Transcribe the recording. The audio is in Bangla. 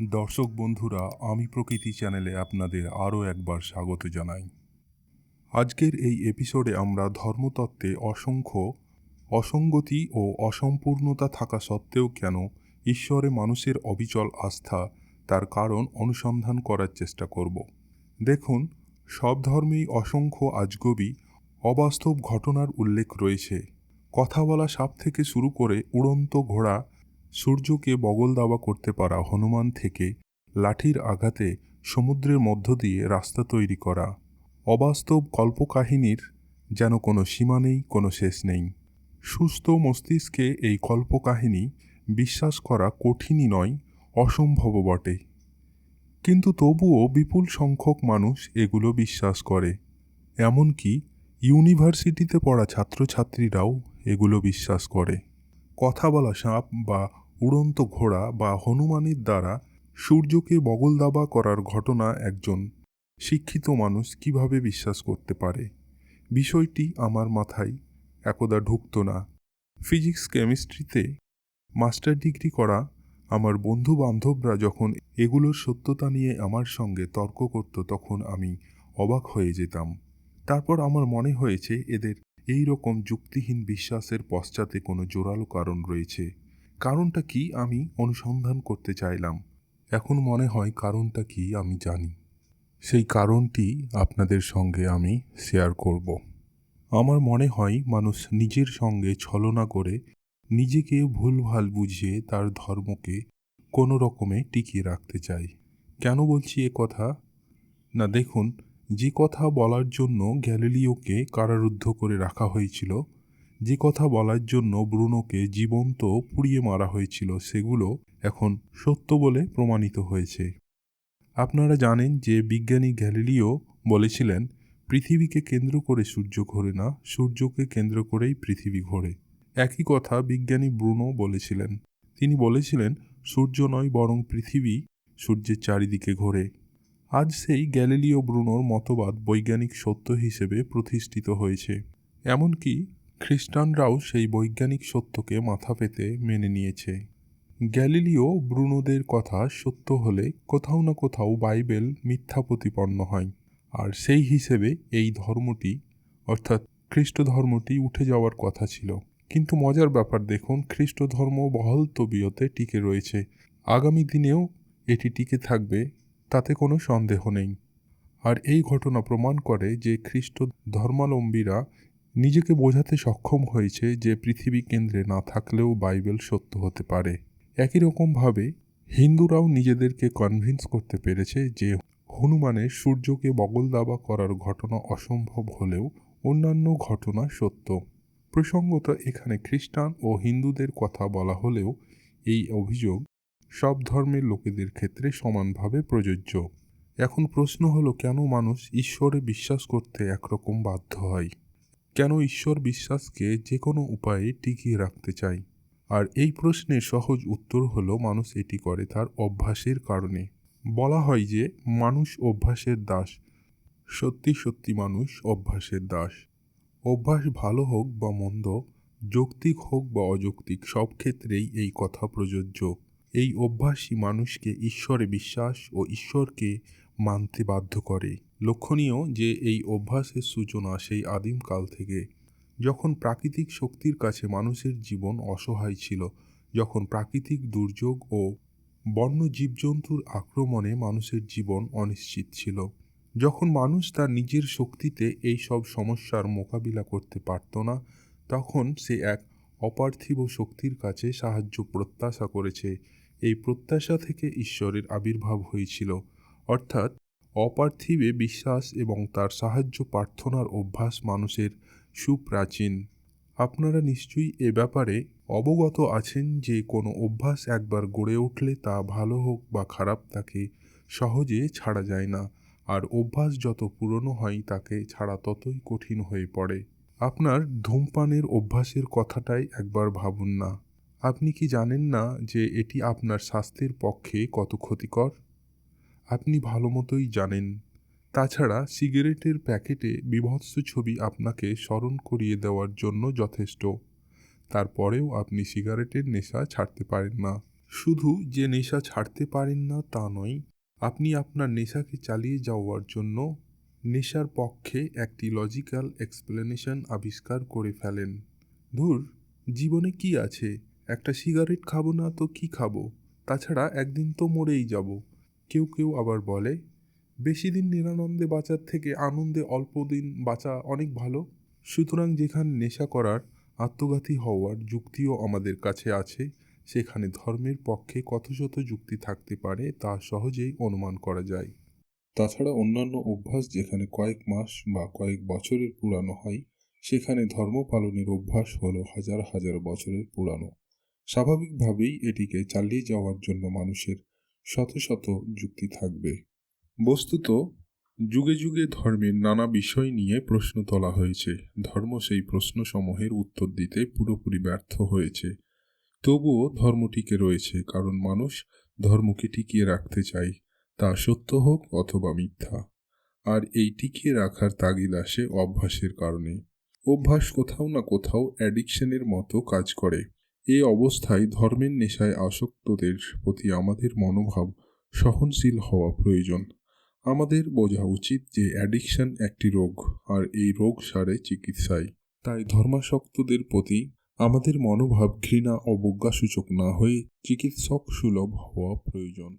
দর্শক বন্ধুরা, আমি প্রকৃতি চ্যানেলে আপনাদের আরও একবার স্বাগত জানাই। আজকের এই এপিসোডে আমরা ধর্মতত্ত্বে অসংখ্য অসঙ্গতি ও অসম্পূর্ণতা থাকা সত্ত্বেও কেন ঈশ্বরে মানুষের অবিচল আস্থা তার কারণ অনুসন্ধান করার চেষ্টা করব। দেখুন, সব ধর্মেই অসংখ্য আজগুবি অবাস্তব ঘটনার উল্লেখ রয়েছে। কথা বলা সাপ থেকে শুরু করে উড়ন্ত ঘোড়া, সূর্যকে বগল দাবা করতে পারা হনুমান থেকে লাঠির আঘাতে সমুদ্রের মধ্য দিয়ে রাস্তা তৈরি করা অবাস্তব কল্পকাহিনীর যেন কোনো সীমা নেই, কোনো শেষ নেই। সুস্থ মস্তিষ্কে এই কল্পকাহিনী বিশ্বাস করা কঠিনই নয়, অসম্ভব বটে। কিন্তু তবুও বিপুল সংখ্যক মানুষ এগুলো বিশ্বাস করে। এমনকি ইউনিভার্সিটিতে পড়া ছাত্রছাত্রীরাও এগুলো বিশ্বাস করে। কথা বলা সাপ বা উড়ন্ত ঘোড়া বা হনুমানের দ্বারা সূর্যকে বগল দাবা করার ঘটনা একজন শিক্ষিত মানুষ কিভাবে বিশ্বাস করতে পারে? বিষয়টি আমার মাথায় একদা ঢুকত না। ফিজিক্স কেমিস্ট্রিতে মাস্টার ডিগ্রি করা আমার বন্ধু বান্ধবরা যখন এগুলোর সত্যতা নিয়ে আমার সঙ্গে তর্ক করত, তখন আমি অবাক হয়ে যেতাম। তারপর আমার মনে হয়েছে এদের এই রকম যুক্তিহীন বিশ্বাসের পশ্চাতে কোনো জোরালো কারণ রয়েছে। কারণটা কি আমি অনুসন্ধান করতে চাইলাম। এখন মনে হয় কারণটা কি আমি জানি। সেই কারণটি আপনাদের সঙ্গে আমি শেয়ার করব। আমার মনে হয় মানুষ নিজের সঙ্গে ছলনা করে নিজেকে ভুলভাল বুঝিয়ে তার ধর্মকে কোনো রকমে টিকিয়ে রাখতে চায়। কেন বলছি এ কথা? না, দেখুন, যে কথা বলার জন্য গ্যালিলিওকে কারারুদ্ধ করে রাখা হয়েছিল, যে কথা বলার জন্য ব্রুনোকে জীবন্ত পুড়িয়ে মারা হয়েছিল, সেগুলো এখন সত্য বলে প্রমাণিত হয়েছে। আপনারা জানেন যে বিজ্ঞানী গ্যালিলিও বলেছিলেন, পৃথিবীকে কেন্দ্র করে সূর্য ঘোরে না, সূর্যকে কেন্দ্র করেই পৃথিবী ঘোরে। একই কথা বিজ্ঞানী ব্রুনো বলেছিলেন। তিনি বলেছিলেন, সূর্য নয় বরং পৃথিবী সূর্যের চারিদিকে ঘোরে। আজ সেই গ্যালিলিও ব্রুনোর মতবাদ বৈজ্ঞানিক সত্য হিসেবে প্রতিষ্ঠিত হয়েছে। এমনকি খ্রিস্টানরাও সেই বৈজ্ঞানিক সত্যকে মাথা পেতে মেনে নিয়েছে। গ্যালিলিও ব্রুনোদের কথা সত্য হলে কোথাও না কোথাও বাইবেল মিথ্যা প্রতিপন্ন হয়, আর সেই হিসেবে এই ধর্মটি অর্থাৎ খ্রিস্ট ধর্মটি উঠে যাওয়ার কথা ছিল। কিন্তু মজার ব্যাপার দেখুন, খ্রিস্ট ধর্ম বহাল তবিয়তে টিকে রয়েছে। আগামী দিনেও এটি টিকে থাকবে, তাতে কোনো সন্দেহ নেই। আর এই ঘটনা প্রমাণ করে যে খ্রিস্ট ধর্মাবলম্বীরা নিজেকে বোঝাতে সক্ষম হয়েছে যে পৃথিবী কেন্দ্রে না থাকলেও বাইবেল সত্য হতে পারে। একই রকমভাবে হিন্দুরাও নিজেদেরকে কনভিন্স করতে পেরেছে যে হনুমানের সূর্যকে বগল দাবা করার ঘটনা অসম্ভব হলেও অন্যান্য ঘটনা সত্য। প্রসঙ্গত এখানে খ্রিস্টান ও হিন্দুদের কথা বলা হলেও এই অভিযোগ সব ধর্মের লোকেদের ক্ষেত্রে সমানভাবে প্রযোজ্য। এখন প্রশ্ন হলো, কেন মানুষ ঈশ্বরে বিশ্বাস করতে একরকম বাধ্য হয়? কেন ঈশ্বর বিশ্বাসকে যে কোনো উপায়ে টিকিয়ে রাখতে চায়? আর এই প্রশ্নের সহজ উত্তর হলো, মানুষ এটি করে তার অভ্যাসের কারণে। বলা হয় যে মানুষ অভ্যাসের দাস। সত্যি সত্যি মানুষ অভ্যাসের দাস। অভ্যাস ভালো হোক বা মন্দ, যৌক্তিক হোক বা অযৌক্তিক, সব ক্ষেত্রেই এই কথা প্রযোজ্য। এই অভ্যাসই মানুষকে ঈশ্বরে বিশ্বাস ও ঈশ্বরকে মানতে বাধ্য করে। লক্ষণীয় যে এই অভ্যাসের সূচনা সেই আদিমকাল থেকে, যখন প্রাকৃতিক শক্তির কাছে মানুষের জীবন অসহায় ছিল, যখন প্রাকৃতিক দুর্যোগ ও বন্য জীবজন্তুর আক্রমণে মানুষের জীবন অনিশ্চিত ছিল, যখন মানুষ তার নিজের শক্তিতে এই সব সমস্যার মোকাবিলা করতে পারত না, তখন সে এক অপার্থিব শক্তির কাছে সাহায্য প্রত্যাশা করেছে। এই প্রত্যাশা থেকে ঈশ্বরের আবির্ভাব হয়েছিল, অর্থাৎ অপার্থিবে বিশ্বাস এবং তার সাহায্য প্রার্থনার অভ্যাস মানুষের সুপ্রাচীন। আপনারা নিশ্চয়ই এ ব্যাপারে অবগত আছেন যে কোনো অভ্যাস একবার গড়ে উঠলে তা ভালো হোক বা খারাপ তাকে সহজে ছাড়া যায় না, আর অভ্যাস যত পুরনো হয় তাকে ছাড়া ততই কঠিন হয়ে পড়ে। আপনার ধূমপানের অভ্যাসের কথাটাই একবার ভাবুন না। আপনি কি জানেন না যে এটি আপনার স্বাস্থ্যের পক্ষে কত ক্ষতিকর? আপনি ভালো মতোই জানেন। তাছাড়া সিগারেটের প্যাকেটে বীভৎস ছবি আপনাকে স্মরণ করিয়ে দেওয়ার জন্য যথেষ্ট। তারপরেও আপনি সিগারেটের নেশা ছাড়তে পারেন না। শুধু যে নেশা ছাড়তে পারেন না তা নয়, আপনি আপনার নেশাকে চালিয়ে যাওয়ার জন্য নেশার পক্ষে একটি লজিক্যাল এক্সপ্লেনেশন আবিষ্কার করে ফেলেন। ধুর, জীবনে কি আছে, একটা সিগারেট খাবো না তো কি খাবো, তাছাড়া একদিন তো মরেই যাব। কেউ কেউ আবার বলে, বেশি দিন নিরানন্দে বাঁচার থেকে আনন্দে অল্প দিন বাঁচা অনেক ভালো। সুতরাং যেখানে নেশা করার, আত্মঘাতী হওয়ার যুক্তিও আমাদের কাছে আছে, সেখানে ধর্মের পক্ষে কত শত যুক্তি থাকতে পারে তা সহজেই অনুমান করা যায়। তাছাড়া অন্যান্য অভ্যাস যেখানে কয়েক মাস বা কয়েক বছরের পুরানো হয়, সেখানে ধর্ম পালনের অভ্যাস হলো হাজার হাজার বছরের পুরানো। স্বাভাবিকভাবেই এটিকে চালিয়ে যাওয়ার জন্য মানুষের শত শত যুক্তি থাকবে। বস্তুত যুগে যুগে ধর্মের নানা বিষয় নিয়ে প্রশ্ন তোলা হয়েছে। ধর্ম সেই প্রশ্নসমূহের উত্তর দিতে পুরোপুরি ব্যর্থ হয়েছে। তবুও ধর্ম টিকে রয়েছে, কারণ মানুষ ধর্মকে টিকিয়ে রাখতে চায়, তা সত্য হোক অথবা মিথ্যা। আর এই টিকিয়ে রাখার তাগিদ আসে অভ্যাসের কারণে। অভ্যাস কোথাও না কোথাও অ্যাডিকশনের মতো কাজ করে। এই অবস্থায় ধর্মের নেশায় আসক্তদের প্রতি আমাদের মনোভাব সহনশীল হওয়া প্রয়োজন। আমাদের বোঝা উচিত যে অ্যাডিকশন একটি রোগ, আর এই রোগ সারে চিকিৎসায়। তাই ধর্মাসক্তদের প্রতি আমাদের মনোভাব ঘৃণা অবজ্ঞাসূচক না হয়ে চিকিৎসক সুলভ হওয়া প্রয়োজন।